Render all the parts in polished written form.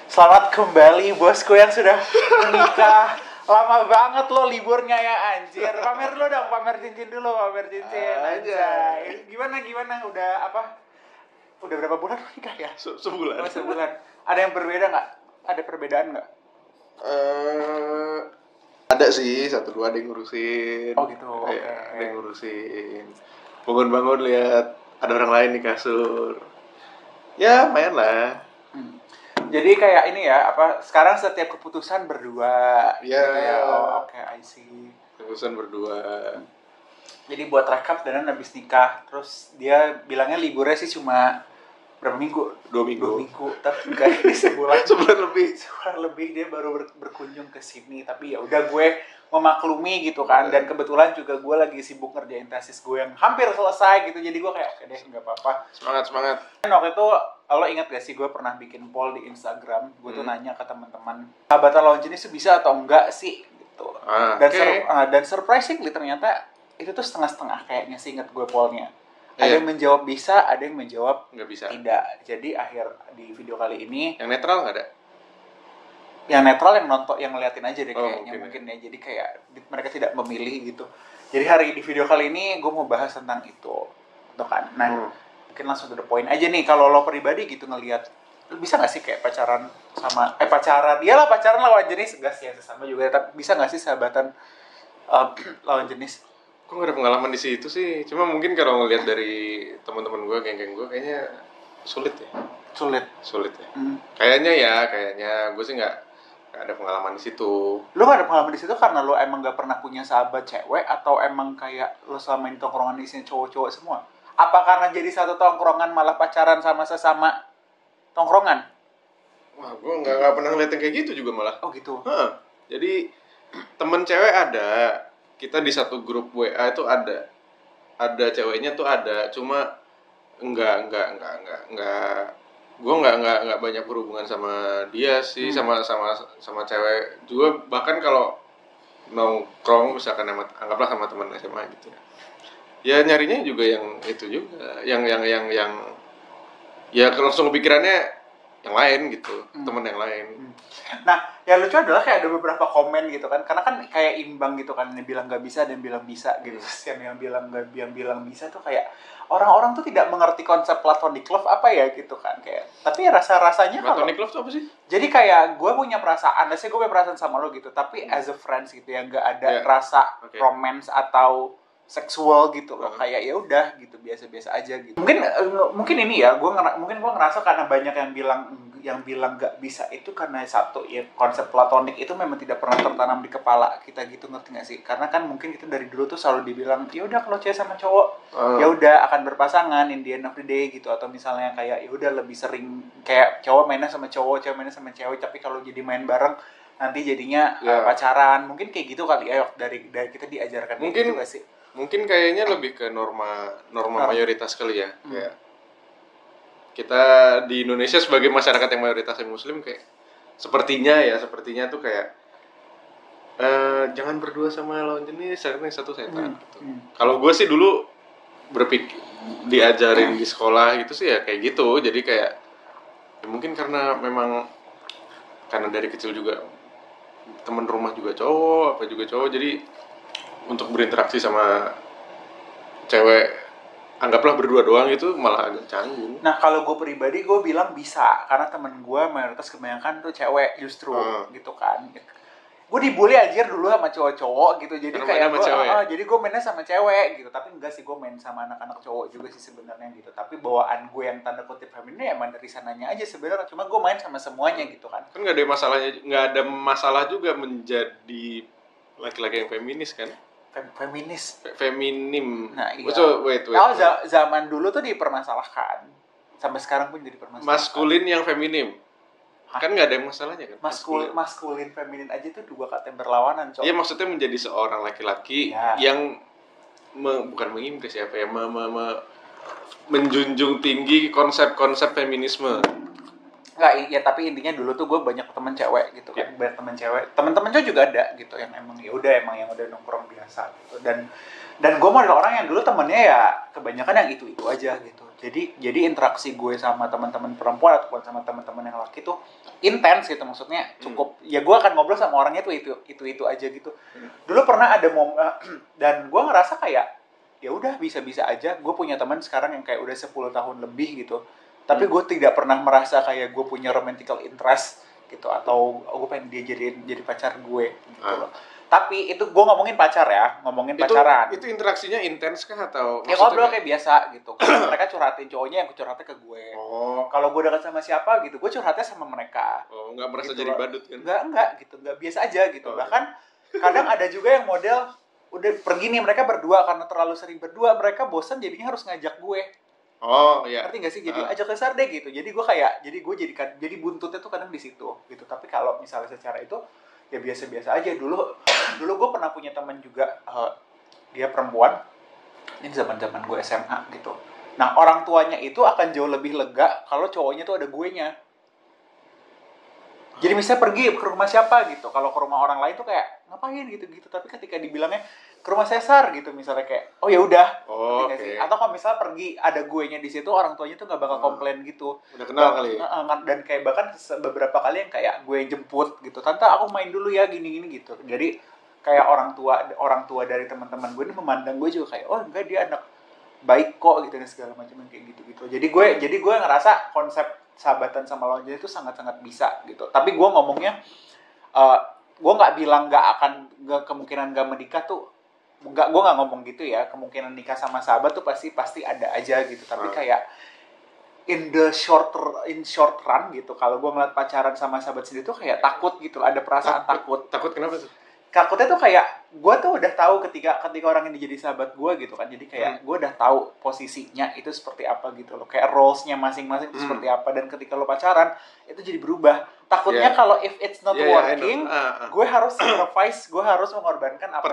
Selamat kembali bosku yang sudah menikah. Lama banget lo liburnya ya anjir. Pamer dulu dong, pamer cincin dulu, pamer cincin. Anjay. Gimana? Udah apa? Udah berapa bulan lo nikah ya? Sebulan. Oh, sebulan. Ada yang berbeda nggak? Ada perbedaan nggak? Ada sih, 1-2 ada yang ngurusin. Oh gitu, oke. Ada yang ngurusin. Bangun-bangun lihat ada orang lain di kasur. Ya, lumayan lah. Jadi kayak ini ya, apa? Sekarang setiap keputusan berdua. Ya. Gitu ya. Oh, oke, I see. Keputusan berdua. Jadi buat rekap, Danan habis nikah. Terus dia bilangnya liburnya sih cuma berapa minggu? 2 minggu. 2 minggu, tapi enggak ini sebulan. Sebulan lebih. Sebulan lebih dia baru berkunjung ke sini. Tapi ya udah gue memaklumi gitu kan. Dan kebetulan juga gue lagi sibuk ngerjain tesis gue yang hampir selesai gitu. Jadi gue kayak oke deh, nggak apa-apa. Semangat. Dan waktu itu lo ingat gak sih gue pernah bikin poll di Instagram. Gue tuh nanya ke teman-teman, sahabatan lawan jenis itu bisa atau enggak sih gitu. Dan surprisingly ternyata itu tuh setengah-setengah kayaknya sih, inget gue pollnya. Ada yang menjawab bisa, ada yang menjawab nggak bisa. tidak. Jadi di video kali ini Yang netral nggak ada? yang netral, yang nonton, yang ngeliatin aja deh kayaknya mungkin ya. Jadi kayak mereka tidak memilih gitu. Jadi di video kali ini gue mau bahas tentang itu. Tuh kan. Nah, mungkin langsung to the point aja nih. Kalau lo pribadi gitu ngelihat, bisa nggak sih kayak pacaran lawan jenis, enggak sih yang sesama juga, tapi bisa nggak sih sahabatan lawan jenis? Gue nggak ada pengalaman di situ sih. Cuma mungkin kalau ngelihat dari teman-teman gue, geng-geng gue, kayaknya sulit ya. Sulit ya. Kayaknya gue sih nggak ada pengalaman di situ. Lo gak ada pengalaman di situ karena lo emang gak pernah punya sahabat cewek, atau emang kayak lo selama ini tongkrongan isinya cowok-cowok semua? Apa karena jadi satu tongkrongan malah pacaran sama sesama tongkrongan? Wah, gue nggak pernah ngeliat yang kayak gitu juga malah. Oh gitu. Jadi temen cewek ada, kita di satu grup WA itu ada ceweknya tuh ada, cuma enggak, gue nggak banyak berhubungan sama dia sih, sama cewek juga. Bahkan kalau nongkrong misalkan anggaplah sama teman SMA gitu ya nyarinya juga yang itu juga, yang ya langsung kepikirannya yang lain gitu, teman yang lain. Nah, yang lucu adalah kayak ada beberapa komen gitu kan, karena kan kayak imbang gitu kan, yang bilang nggak bisa dan bilang bisa gitu. Yang bilang bisa tuh kayak orang-orang tuh tidak mengerti konsep platonic love apa ya gitu kan, kayak. Tapi rasanya platonic love tuh apa sih? Jadi kayak gue punya perasaan, gue punya perasaan sama lo gitu, tapi as a friends gitu ya, nggak ada rasa romance atau seksual gitu loh, kayak ya udah gitu, biasa-biasa aja gitu. Mungkin ini ya, gue ngerasa karena banyak yang bilang nggak bisa itu karena satu ya, konsep platonik itu memang tidak pernah tertanam di kepala kita gitu, ngerti nggak sih? Karena kan mungkin kita dari dulu tuh selalu dibilang ya udah kalau cewek sama cowok ya udah akan berpasangan in the end of the day gitu, atau misalnya kayak ya udah lebih sering kayak cowok mainnya sama cowok, cewek mainnya sama cewek, tapi kalau jadi main bareng nanti jadinya pacaran. Mungkin kayak gitu kali ya, dari kita diajarkan mungkin gitu gak sih? Mungkin kayaknya lebih ke norma mayoritas kali ya. Kayak kita di Indonesia sebagai masyarakat yang mayoritasnya muslim, kayak sepertinya tuh kayak jangan berdua sama lawan jenis, karena yang satu setan gitu. Kalau gue sih dulu diajarin di sekolah gitu sih ya kayak gitu. Jadi kayak ya mungkin karena dari kecil juga temen rumah juga cowok, jadi untuk berinteraksi sama cewek anggaplah berdua doang itu malah agak canggung. Nah, kalau gue pribadi gue bilang bisa, karena temen gue mayoritas kebanyakan tuh cewek justru gitu kan. Gue dibully anjir dulu sama cowok-cowok gitu, jadi karena kayak jadi gue mainnya sama cewek gitu. Tapi enggak sih, gue main sama anak-anak cowok juga sih sebenarnya gitu. Tapi bawaan gue yang tanda kutip feminin emang dari sananya aja sebenarnya, cuma gue main sama semuanya gitu kan. Kan nggak ada masalah juga menjadi laki-laki yang feminis kan? Feminim. Nah, iya. Wait. Zaman dulu tuh dipermasalahkan, sampai sekarang pun jadi permasalahan. Maskulin yang feminim. Kan nggak ada yang masalahnya kan? Maskulin feminin aja tuh dua kata yang berlawanan, cowok. Iya, maksudnya menjadi seorang laki-laki yang bukan mengimpres siapa ya, menjunjung tinggi konsep-konsep feminisme. Nggak, ya tapi intinya dulu tuh gue banyak temen cewek gitu kan, banyak temen cewek, temen-temen cowok juga ada gitu yang emang ya udah emang yang udah nongkrong biasa gitu. Dan gue model orang yang dulu temennya ya kebanyakan yang itu aja gitu. Jadi interaksi gue sama teman-teman perempuan ataupun sama teman-teman yang laki tuh intens gitu, maksudnya cukup ya gue akan ngobrol sama orangnya tuh itu aja gitu. Dulu pernah ada dan gue ngerasa kayak ya udah bisa-bisa aja. Gue punya teman sekarang yang kayak udah 10 tahun lebih gitu. Tapi gue tidak pernah merasa kayak gue punya romantical interest gitu atau gue pengen dia jadi pacar gue gitu loh. Tapi itu gue ngomongin pacar ya, ngomongin pacaran. Itu interaksinya intens kah atau ya ngobrol kayak biasa gitu. Kalau mereka curhatin cowoknya, yang curhatnya ke gue. Kalau gue dekat sama siapa gitu, gue curhatnya sama mereka. Nggak merasa gitu jadi loh. badut kan? Enggak gitu, enggak biasa aja gitu. Bahkan kadang ada juga yang model udah pergi nih mereka berdua karena terlalu sering berdua, mereka bosan jadinya harus ngajak gue. Iya. Ngerti nggak sih? Jadi ajak kesar deh gitu. Jadi gue kayak, jadi buntutnya tuh kadang di situ gitu. Tapi kalau misalnya secara itu ya biasa-biasa aja. Dulu gue pernah punya teman juga, dia perempuan. Ini zaman gue SMA gitu. Nah orang tuanya itu akan jauh lebih lega kalau cowoknya tuh ada guenya. Jadi misalnya pergi ke rumah siapa gitu. Kalau ke rumah orang lain tuh kayak ngapain gitu-gitu. Tapi ketika dibilangnya ke rumah Cesar gitu misalnya kayak oh ya udah. Okay. Atau kalau misalnya pergi ada guenya di situ, orang tuanya tuh nggak bakal komplain gitu. Udah kenal kali. Dan kayak bahkan beberapa kali yang kayak gue yang jemput gitu. Tante aku main dulu ya gini-gini gitu. Jadi kayak orang tua dari teman-teman gue ini memandang gue juga kayak oh enggak dia anak baik kok gitu dan segala macam kayak gitu. Jadi gue ngerasa konsep sahabatan sama lawan jenis itu sangat-sangat bisa gitu. Tapi gue ngomongnya, gue nggak bilang kemungkinan nggak menikah tuh, gue nggak ngomong gitu ya. Kemungkinan nikah sama sahabat tuh pasti ada aja gitu. Tapi kayak in short run gitu. Kalau gue ngeliat pacaran sama sahabat sendiri tuh kayak takut gitu. Ada perasaan takut. Takut kenapa tuh? Takutnya tuh kayak gue tuh udah tahu ketika orang ini jadi sahabat gue gitu kan, jadi kayak gue udah tahu posisinya itu seperti apa gitu loh, kayak roles-nya masing-masing itu seperti apa, dan ketika lo pacaran itu jadi berubah. Takutnya kalau if it's not working, gue harus sacrifice, gue harus mengorbankan apa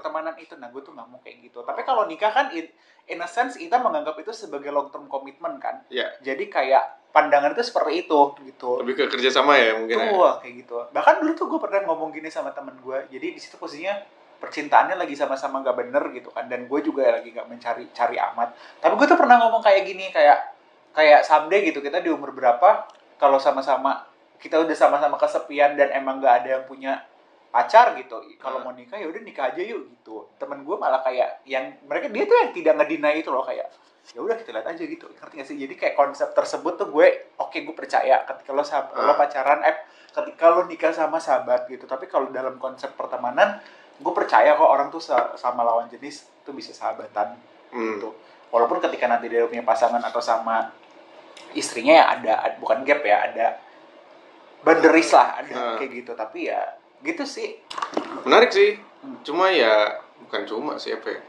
pertemanan itu. Nah gue tuh nggak mau kayak gitu. Tapi kalau nikah kan in a sense kita menganggap itu sebagai long term commitment kan. Jadi kayak pandangan itu seperti itu gitu. Lebih ke kerjasama ya mungkin. Kayak gitu. Bahkan dulu tuh gue pernah ngomong gini sama temen gue. Jadi di situ posisinya percintaannya lagi sama-sama nggak bener gitu kan. Dan gue juga lagi nggak mencari amat. Tapi gue tuh pernah ngomong kayak gini, kayak someday gitu, kita di umur berapa kalau sama-sama kita udah sama-sama kesepian dan emang nggak ada yang punya pacar gitu. Kalau mau nikah ya udah nikah aja yuk gitu. Temen gue malah kayak dia tuh yang tidak ngedinai itu loh, kayak ya udah kita lihat aja gitu. Ngerti gak sih? Jadi kayak konsep tersebut tuh gue percaya ketika lo pacaran, ketika lo nikah sama sahabat gitu. Tapi kalau dalam konsep pertemanan, gue percaya kok orang tuh sama lawan jenis tuh bisa sahabatan gitu. Walaupun ketika nanti dia punya pasangan atau sama istrinya ya ada bukan gap ya, ada boundaries lah, ada kayak gitu. Tapi ya gitu sih. Menarik sih. Cuma ya bukan cuma sih apa ya.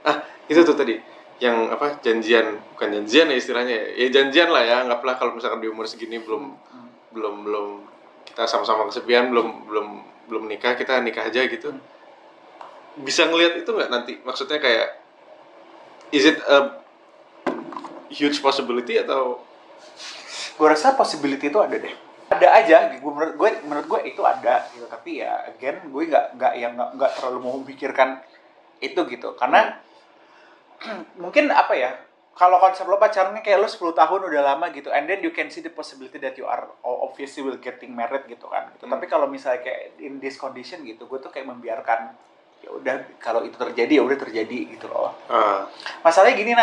Itu tuh tadi yang bukan janjian ya istilahnya ya janjian lah ya, anggaplah kalau misalkan di umur segini belum kita sama-sama kesepian, belum nikah, kita nikah aja gitu. Bisa ngelihat itu nggak nanti, maksudnya kayak is it a huge possibility atau? Gue rasa possibility itu ada deh, ada aja. Menurut gue itu ada gitu. Tapi ya again gue nggak terlalu mau memikirkan itu gitu, karena mungkin apa ya, kalau konsep lo pacarnya kayak lo 10 tahun udah lama gitu, and then you can see the possibility that you are obviously will getting married gitu kan gitu. Tapi kalau misalnya kayak in this condition gitu, gue tuh kayak membiarkan ya udah, kalau itu terjadi ya udah terjadi gitu loh. Masalahnya gini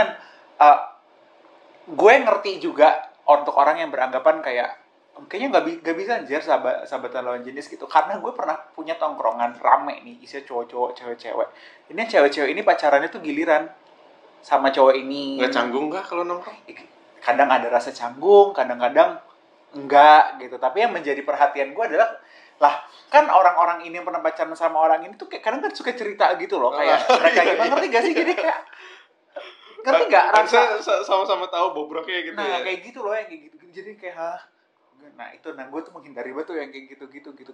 gue ngerti juga untuk orang yang beranggapan kayak kayaknya nggak bisa anjir sahabatan lawan jenis gitu, karena gue pernah punya tongkrongan rame nih isinya cowok-cowok, cewek-cewek. Ini cewek-cewek ini pacarannya tuh giliran sama cowok ini. Nggak canggung nggak kalau nongkrong? Kadang ada rasa canggung, kadang-kadang enggak gitu. Tapi yang menjadi perhatian gue adalah, lah kan orang-orang ini yang pernah pacaran sama orang ini tuh kayak kadang kan suka cerita gitu loh, kayak mereka gimana, ngerti gak sih? Jadi kayak ngerti gak rasa sama-sama tahu bobroknya gitu. Nah kayak gitu loh, yang kayak gitu. Jadi kayak gue tuh menghindari banget tuh yang kayak gitu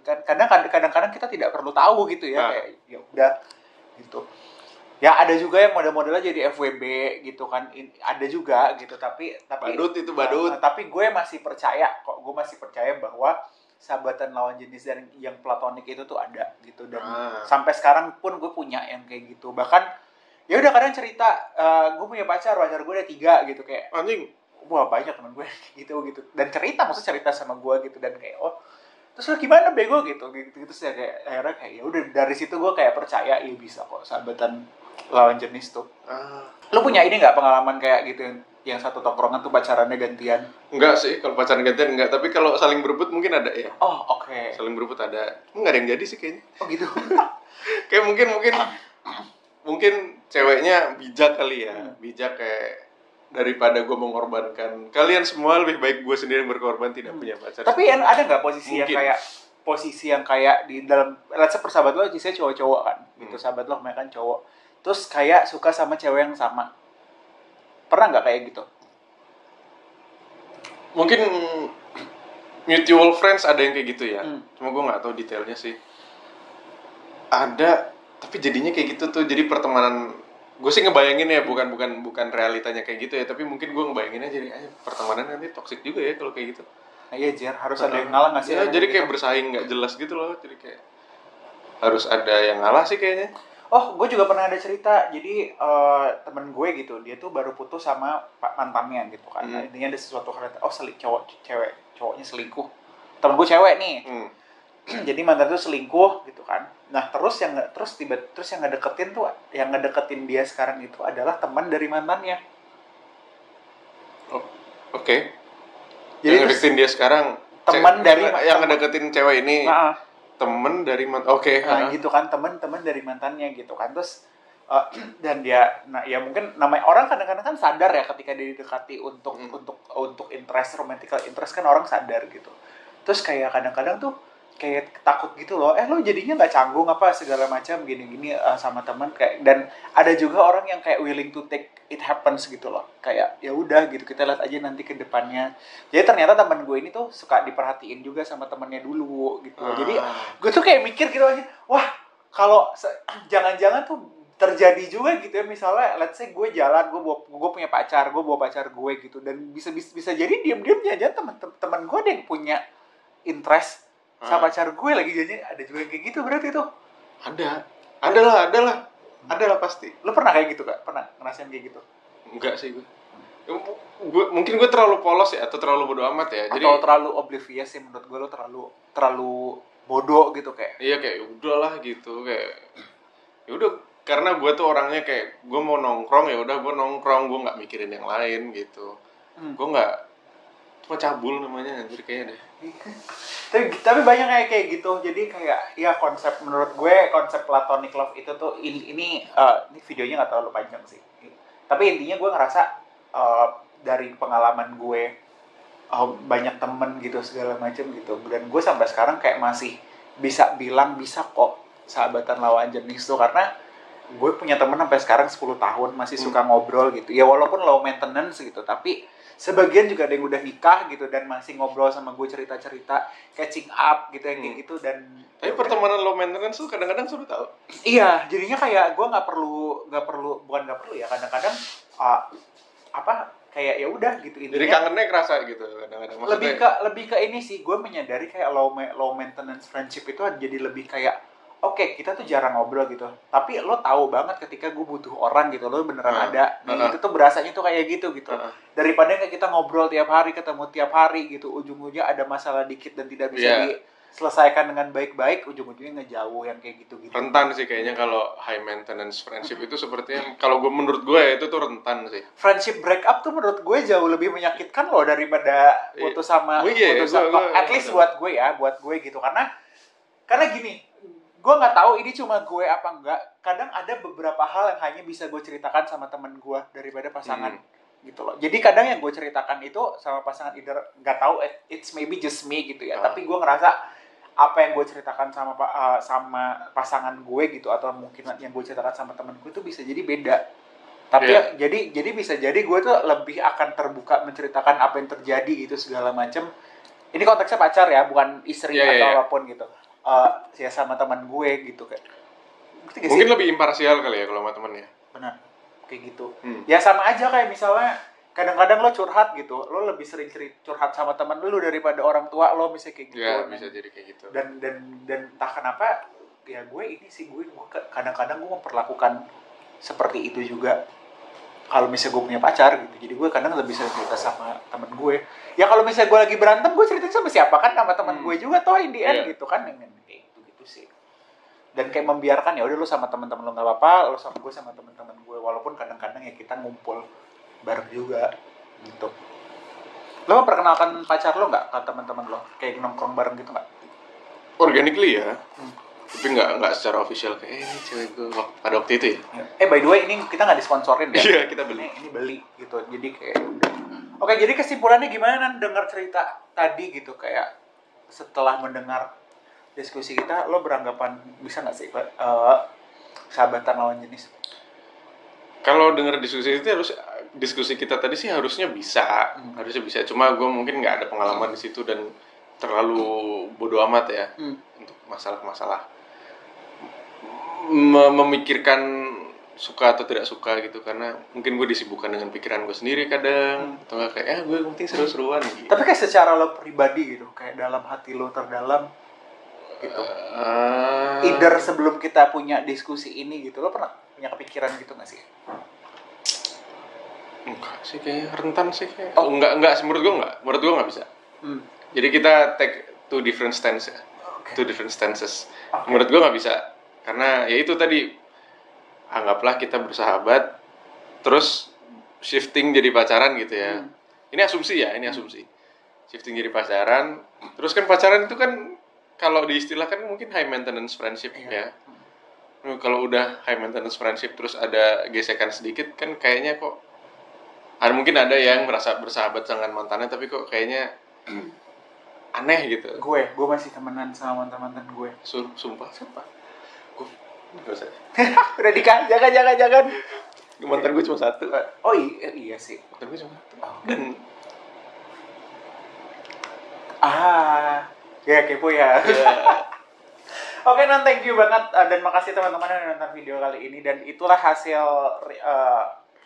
kan. Kadang-kadang kita tidak perlu tahu gitu ya, kayak ya udah gitu. Ya ada juga yang model-modelnya jadi FWB gitu kan, ada juga gitu, tapi badut. Tapi gue masih percaya bahwa sahabatan lawan jenis dan yang platonik itu tuh ada gitu, dan sampai sekarang pun gue punya yang kayak gitu. Bahkan ya udah kadang cerita, gue punya pacar gue ada 3 gitu, kayak anjing, wah banyak teman gue gitu dan maksudnya cerita sama gue gitu, dan kayak terus lu gimana bego gitu terus ya kayak akhirnya kayak ya udah dari situ gue kayak percaya ya bisa kok sahabatan lawan jenis tuh. Lu punya ini nggak pengalaman kayak gitu yang satu tongkrongan tuh pacarannya gantian? Enggak sih, kalau pacaran gantian enggak, tapi kalau saling berebut mungkin ada ya. Oh oke. Saling berebut ada, nggak ada yang jadi sih kayaknya. Oh gitu. Kayak mungkin ceweknya bijak kali ya, bijak kayak daripada gue mengorbankan kalian semua, lebih baik gue sendiri yang berkorban tidak punya pacar. Tapi ada nggak posisi yang kayak di dalam, let's say persahabat lo biasanya cowok-cowok kan, gitu, sahabat lo kebanyakan cowok, terus kayak suka sama cewek yang sama, pernah nggak kayak gitu? Mungkin mutual friends ada yang kayak gitu ya, cuma gue nggak tahu detailnya sih. Ada, tapi jadinya kayak gitu tuh, jadi pertemanan. Gue sih ngebayangin ya, bukan realitanya kayak gitu ya, tapi mungkin gue ngebayanginnya jadi pertemanan nanti toksik juga ya kalau kayak gitu. Nah, iya Jer, harus ada yang ngalah nggak sih? Ya, jadi kayak bersaing nggak jelas gitu loh, jadi kayak harus ada yang ngalah sih kayaknya. Oh, gue juga pernah ada cerita. Jadi temen gue gitu, dia tuh baru putus sama mantannya gitu kan. Nah, intinya ada sesuatu hal, cowoknya selingkuh. Temen gue cewek nih. Jadi mantan tuh selingkuh gitu kan. Nah terus yang ngedeketin dia sekarang itu adalah teman dari mantannya. Oke. Jadi yang ngedeketin dia sekarang teman dari yang ngedeketin cewek ini. Temen dari mantan. Oke. Nah gitu kan, teman dari mantannya gitu kan. Terus dan dia, nah ya mungkin namanya orang kadang-kadang kan sadar ya ketika dia didekati untuk romantical interest kan orang sadar gitu. Terus kayak kadang-kadang tuh kayak takut gitu loh, lo jadinya nggak canggung apa segala macam gini-gini sama teman kayak. Dan ada juga orang yang kayak willing to take it happens gitu loh, kayak ya udah gitu, kita lihat aja nanti ke depannya. Jadi ternyata teman gue ini tuh suka diperhatiin juga sama temennya dulu gitu. Jadi gue tuh kayak mikir gitu aja, wah kalau jangan-jangan tuh terjadi juga gitu ya, misalnya let's say gue jalan, gue punya pacar, gue bawa pacar gue gitu, dan bisa jadi diam-diamnya aja teman gue ada yang punya interest sama pacar gue lagi, jadi ada juga yang kayak gitu. Berarti tuh ada lah pasti. Lo pernah kayak gitu Kak? Pernah ngerasain kayak gitu? Enggak sih gue mungkin gue terlalu polos ya, atau terlalu bodoh amat ya, atau jadi terlalu oblivious sih menurut gue. Lo terlalu bodoh gitu kayak. Iya, kayak udahlah gitu, kayak ya udah, karena gue tuh orangnya kayak gue mau nongkrong ya udah gue nongkrong, gue nggak mikirin yang lain gitu. Gue nggak, cuma cabul namanya anjir kayaknya deh. tapi banyak kayak gitu. Jadi kayak ya menurut gue konsep platonic love itu tuh ini videonya nggak terlalu panjang sih, tapi intinya gue ngerasa dari pengalaman gue banyak temen gitu segala macam gitu, dan gue sampai sekarang kayak masih bisa bilang bisa kok sahabatan lawan jenis tuh, karena gue punya temen sampai sekarang 10 tahun masih suka ngobrol gitu ya, walaupun low maintenance gitu, tapi sebagian juga ada yang udah nikah gitu dan masih ngobrol sama gue, cerita-cerita, catching up gitu yang kayak gitu. Dan tapi pertemanan low maintenance tuh kadang-kadang sulit tau. Iya, jadinya kayak gue nggak perlu ya, kadang-kadang kayak ya udah gitu intinya. Jadi kangennya kerasa gitu kadang-kadang. Lebih ke ini sih, gue menyadari kayak low maintenance friendship itu jadi lebih kayak oke, kita tuh jarang ngobrol gitu, tapi lo tahu banget ketika gue butuh orang gitu, lo beneran ada. Itu tuh berasanya tuh kayak gitu. Daripada kayak kita ngobrol tiap hari, ketemu tiap hari gitu, ujung-ujungnya ada masalah dikit dan tidak bisa diselesaikan dengan baik-baik, ujung-ujungnya ngejauh yang kayak gitu. Rentan sih kayaknya kalau high maintenance friendship itu sepertinya, kalau menurut gue ya itu tuh rentan sih. Friendship break up tuh menurut gue jauh lebih menyakitkan loh daripada putus sama at least buat gue gitu, karena gini. Gue nggak tahu ini cuma gue apa enggak. Kadang ada beberapa hal yang hanya bisa gue ceritakan sama temen gue daripada pasangan gitu loh. Jadi kadang yang gue ceritakan itu sama pasangan, either nggak tahu, it's maybe just me gitu ya. Tapi gue ngerasa apa yang gue ceritakan sama pasangan gue gitu, atau mungkin yang gue ceritakan sama temen gue itu bisa jadi beda. Tapi jadi bisa jadi gue tuh lebih akan terbuka menceritakan apa yang terjadi gitu segala macam. Ini konteksnya pacar ya, bukan istri atau apapun gitu. Ya sama teman gue gitu kayak. Mungkin lebih imparsial kali ya kalau sama temen ya. Benar, kayak gitu. Ya sama aja kayak misalnya kadang-kadang lo curhat gitu, lo lebih sering curhat sama teman lo daripada orang tua lo, misalnya kayak gitu. Ya, bisa jadi kayak gitu. Dan entah kenapa ya gue kadang-kadang gue memperlakukan seperti itu juga kalau misalnya gue punya pacar gitu. Jadi gue kadang lebih sering cerita sama temen gue. Ya kalau misalnya gue lagi berantem, gue cerita sama siapa kan, sama temen gue juga toh in the end gitu kan, kayak gitu sih. Dan kayak membiarkan ya udah lo sama teman-teman lo nggak apa-apa, lo sama gue sama teman-teman gue, walaupun kadang-kadang ya kita ngumpul bareng juga gitu. Lo memperkenalkan pacar lo nggak ke teman-teman lo, kayak nongkrong bareng gitu nggak? Organically ya, tapi nggak secara official kayak ini cewek gue pada waktu itu ya. By the way ini kita nggak disponsorin ya? Iya, kita beli. Ini beli gitu, jadi kayak udah. Oke, jadi kesimpulannya gimana dengar cerita tadi gitu, kayak setelah mendengar diskusi kita, lo beranggapan bisa nggak sih sahabatan lawan jenis? Kalau dengar diskusi kita tadi sih harusnya bisa. Cuma gue mungkin nggak ada pengalaman di situ dan terlalu bodo amat ya untuk masalah-masalah memikirkan suka atau tidak suka gitu, karena mungkin gue disibukkan dengan pikiran gue sendiri kadang atau nggak kayak gue penting seru-seruan gitu. Tapi kayak secara lo pribadi gitu, kayak dalam hati lo terdalam gitu. Either sebelum kita punya diskusi ini gitu, lo pernah punya kepikiran gitu nggak sih? Enggak sih, kayaknya rentan sih kayak. Enggak, menurut gue nggak bisa. Jadi kita take two different stances. Menurut gue nggak bisa, karena ya itu tadi, anggaplah kita bersahabat terus shifting jadi pacaran gitu ya. Ini asumsi. Shifting jadi pacaran, terus kan pacaran itu kan kalau diistilahkan mungkin high maintenance friendship ya. Kalau udah high maintenance friendship terus ada gesekan sedikit kan kayaknya kok mungkin ada yang merasa bersahabat dengan mantannya tapi kok kayaknya aneh gitu. Gue masih temenan sama mantan gue. Sumpah. Gue nggak usah. Udah jangan. Mantan gue cuma satu. Oh iya sih. Mantan gue cuma satu. Dan ya kepo ya. Oke, thank you banget dan makasih teman-teman yang nonton video kali ini, dan itulah hasil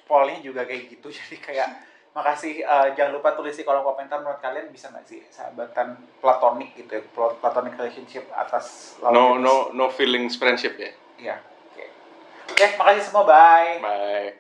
pollnya juga kayak gitu. Jadi kayak makasih, jangan lupa tulis di kolom komentar menurut kalian bisa nggak sih sahabatan platonik gitu ya, platonic relationship atas no feelings friendship ya. Iya. Oke, makasih semua, bye.